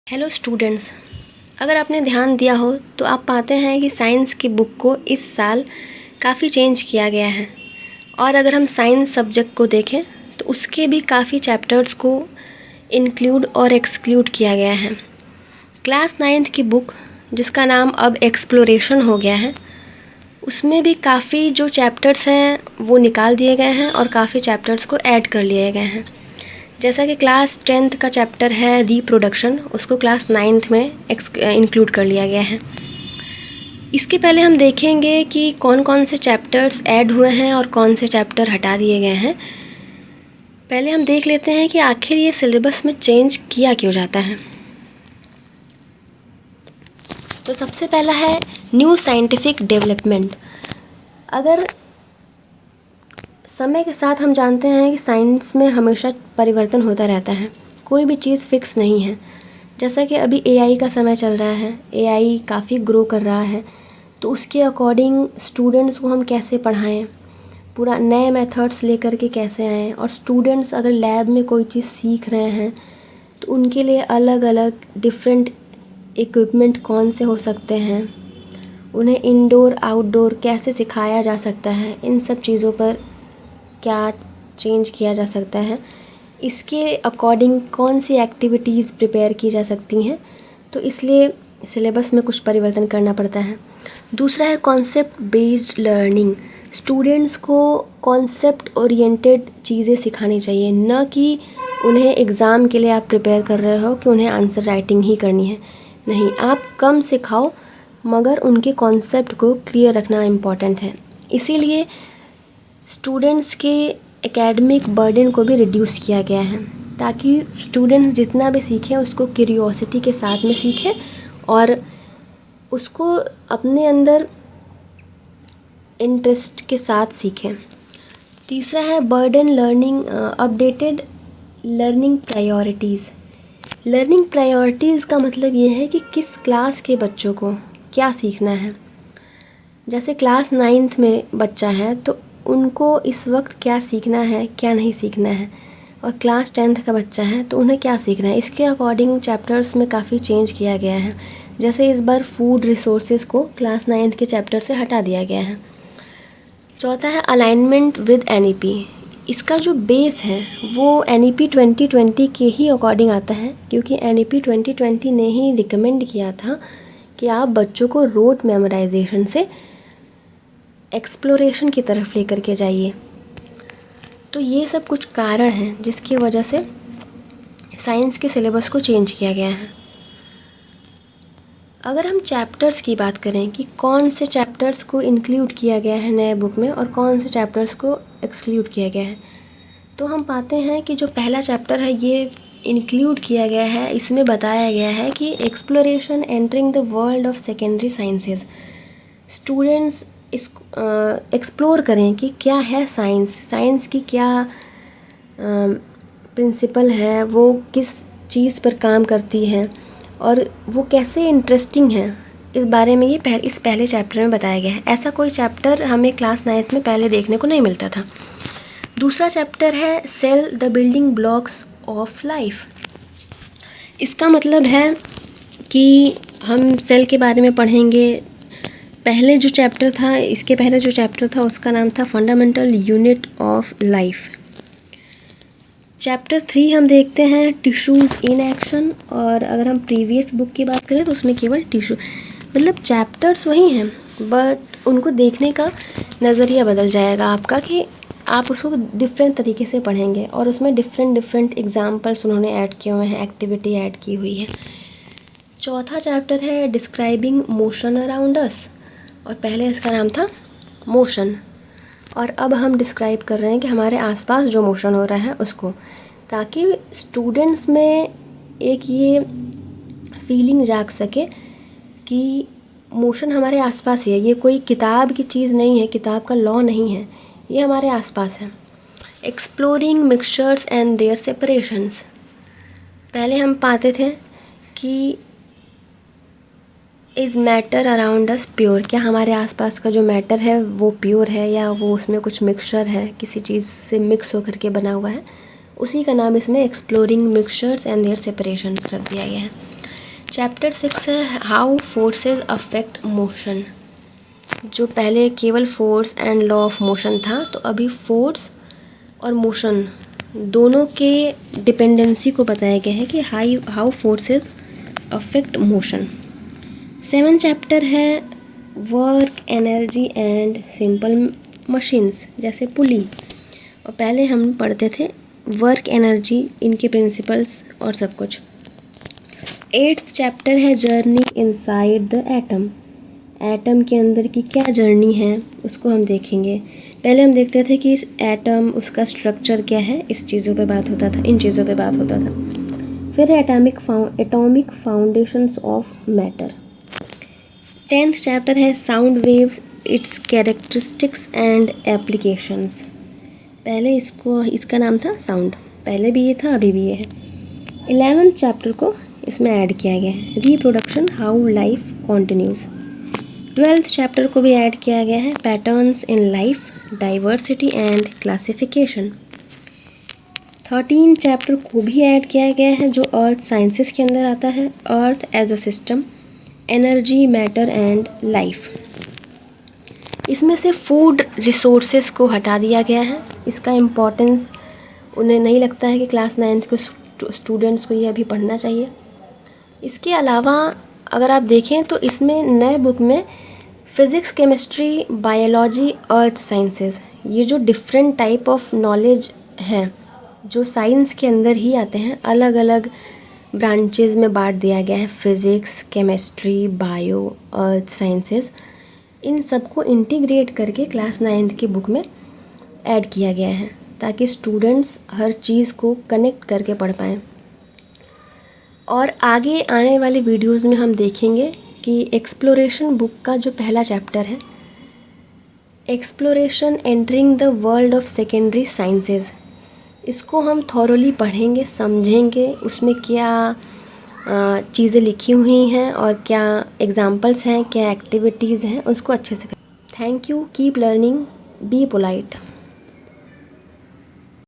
Hello students, अगर आपने ध्यान दिया हो तो आप पाते हैं कि साइंस की बुक को इस साल काफ़ी चेंज किया गया है। और अगर हम साइंस सब्जेक्ट को देखें तो उसके भी काफ़ी चैप्टर्स को इंक्लूड और एक्सक्लूड किया गया है। क्लास 9th की बुक जिसका नाम अब एक्सप्लोरेशन हो गया है, उसमें भी काफ़ी जो चैप्टर्स हैं वो निकाल दिए गए हैं और काफ़ी चैप्टर्स को ऐड कर लिए गए हैं। जैसा कि क्लास 10th का चैप्टर है रिप्रोडक्शन, उसको क्लास 9th में इंक्लूड कर लिया गया है। इसके पहले हम देखेंगे कि कौन कौन से चैप्टर्स ऐड हुए हैं और कौन से चैप्टर हटा दिए गए हैं। पहले हम देख लेते हैं कि आखिर ये सिलेबस में चेंज किया क्यों जाता है। तो सबसे पहला है न्यू साइंटिफिक डेवलपमेंट। अगर समय के साथ हम जानते हैं कि साइंस में हमेशा परिवर्तन होता रहता है, कोई भी चीज़ फिक्स नहीं है। जैसा कि अभी एआई का समय चल रहा है, एआई काफ़ी ग्रो कर रहा है, तो उसके अकॉर्डिंग स्टूडेंट्स को हम कैसे पढ़ाएं, पूरा नए मेथड्स लेकर के कैसे आएँ। और स्टूडेंट्स अगर लैब में कोई चीज़ सीख रहे हैं तो उनके लिए अलग अलग डिफरेंट इक्विपमेंट कौन से हो सकते हैं, उन्हें इंडोर आउटडोर कैसे सिखाया जा सकता है, इन सब चीज़ों पर क्या चेंज किया जा सकता है, इसके अकॉर्डिंग कौन सी एक्टिविटीज़ प्रिपेयर की जा सकती हैं। तो इसलिए सिलेबस में कुछ परिवर्तन करना पड़ता है। दूसरा है कॉन्सेप्ट बेस्ड लर्निंग। स्टूडेंट्स को कॉन्सेप्ट ओरिएंटेड चीज़ें सिखानी चाहिए, न कि उन्हें एग्ज़ाम के लिए आप प्रिपेयर कर रहे हो कि उन्हें आंसर राइटिंग ही करनी है। नहीं, आप कम सिखाओ मगर उनके कॉन्सेप्ट को क्लियर रखना इम्पॉर्टेंट है। इसीलिए स्टूडेंट्स के एकेडमिक बर्डन को भी रिड्यूस किया गया है, ताकि स्टूडेंट्स जितना भी सीखें उसको क्यूरियोसिटी के साथ में सीखें और उसको अपने अंदर इंटरेस्ट के साथ सीखें। तीसरा है burden learning updated learning priorities. Learning priorities का मतलब ये है कि किस क्लास के बच्चों को क्या सीखना है। जैसे क्लास 9th में बच्चा है तो उनको इस वक्त क्या सीखना है, क्या नहीं सीखना है, और क्लास 10th का बच्चा है तो उन्हें क्या सीखना है, इसके अकॉर्डिंग चैप्टर्स में काफ़ी चेंज किया गया है। जैसे इस बार फूड रिसोर्सेज को क्लास 9th के चैप्टर से हटा दिया गया है। चौथा है अलाइनमेंट विद एनईपी। इसका जो बेस है वो एनईपी 2020 के ही अकॉर्डिंग आता है, क्योंकि एनईपी 2020 ने ही रिकमेंड किया था कि आप बच्चों को रोड मेमोराइजेशन से एक्सप्लोरेशन की तरफ लेकर के जाइए। तो ये सब कुछ कारण हैं जिसकी वजह से साइंस के सिलेबस को चेंज किया गया है। अगर हम चैप्टर्स की बात करें कि कौन से चैप्टर्स को इंक्लूड किया गया है नए बुक में और कौन से चैप्टर्स को एक्सक्लूड किया गया है, तो हम पाते हैं कि जो पहला चैप्टर है ये इंक्लूड किया गया है। इसमें बताया गया है कि exploration entering the world of secondary sciences. Students इस एक्सप्लोर करें कि क्या है साइंस, साइंस की क्या प्रिंसिपल है, वो किस चीज़ पर काम करती है और वो कैसे इंटरेस्टिंग है, इस बारे में ये इस पहले चैप्टर में बताया गया है। ऐसा कोई चैप्टर हमें क्लास 9th में पहले देखने को नहीं मिलता था। दूसरा चैप्टर है cell the building blocks of life. इसका मतलब है कि हम सेल के बारे में पढ़ेंगे। पहले जो चैप्टर था, इसके पहले जो चैप्टर था उसका नाम था fundamental unit of life. Chapter 3 हम देखते हैं टिश्यूज़ इन एक्शन। और अगर हम प्रीवियस बुक की बात करें तो उसमें केवल टिश्यू, मतलब चैप्टर्स वही हैं बट उनको देखने का नज़रिया बदल जाएगा आपका, कि आप उसको डिफरेंट तरीके से पढ़ेंगे और उसमें डिफरेंट एग्जाम्पल्स उन्होंने ऐड किए हुए हैं, एक्टिविटी ऐड की हुई है। चौथा चैप्टर है डिस्क्राइबिंग मोशन अराउंड अस, और पहले इसका नाम था मोशन, और अब हम डिस्क्राइब कर रहे हैं कि हमारे आसपास जो मोशन हो रहा है उसको, ताकि स्टूडेंट्स में एक ये फीलिंग जाग सके कि मोशन हमारे आसपास ही है, ये कोई किताब की चीज़ नहीं है, किताब का लॉ नहीं है, ये हमारे आसपास है। Exploring mixtures and their separations. पहले हम पाते थे कि is matter around us pure, क्या हमारे आसपास का जो मैटर है वो प्योर है या वो उसमें कुछ मिक्सचर है, किसी चीज़ से मिक्स होकर के बना हुआ है। उसी का नाम इसमें exploring mixtures and their separations रख दिया गया है। चैप्टर 6 है हाउ फोर्सेस अफेक्ट मोशन। जो पहले केवल force and law of motion था, तो अभी फोर्स और मोशन दोनों के डिपेंडेंसी को बताया गया है कि how forces affect motion. 7 chapter है work, energy and simple machines, जैसे पुली। और पहले हम पढ़ते थे वर्क, एनर्जी, इनके प्रिंसिपल्स और सब कुछ। 8th चैप्टर है journey inside the atom. Atom के अंदर की क्या जर्नी है उसको हम देखेंगे। पहले हम देखते थे कि इस एटम, उसका स्ट्रक्चर क्या है, इस चीज़ों पे बात होता था, इन चीज़ों पे बात होता था। फिर है atomic foundations of matter. 10th chapter है sound waves, its characteristics and applications. पहले इसका नाम था साउंड, पहले भी ये था, अभी भी ये है। 11th चैप्टर को इसमें ऐड किया गया है reproduction, how life continues. 12th chapter को भी ऐड किया गया है patterns in life, diversity and classification. 13 chapter को भी ऐड किया गया है जो अर्थ साइंसेस के अंदर आता है, earth as a system, energy, matter and life. इसमें से फूड रिसोर्सेज को हटा दिया गया है। इसका इम्पोर्टेंस उन्हें नहीं लगता है कि क्लास 9th के स्टूडेंट्स को ये अभी पढ़ना चाहिए। इसके अलावा अगर आप देखें तो इसमें नए बुक में फिज़िक्स, केमिस्ट्री, बायोलॉजी, अर्थ साइंसेस, ये जो डिफरेंट टाइप ऑफ नॉलेज हैं जो साइंस के अंदर ही आते हैं, अलग अलग ब्रांचेज में बांट दिया गया है। Physics, chemistry, bio, earth sciences, इन सबको इंटीग्रेट करके क्लास 9th की बुक में ऐड किया गया है ताकि स्टूडेंट्स हर चीज़ को कनेक्ट करके पढ़ पाएँ। और आगे आने वाले वीडियोस में हम देखेंगे कि एक्सप्लोरेशन बुक का जो पहला चैप्टर है, exploration entering the world of secondary sciences, इसको हम थॉरोली पढ़ेंगे, समझेंगे उसमें क्या चीज़ें लिखी हुई हैं और क्या एग्जाम्पल्स हैं, क्या एक्टिविटीज़ हैं, उसको अच्छे से। Thank you, keep learning, be polite.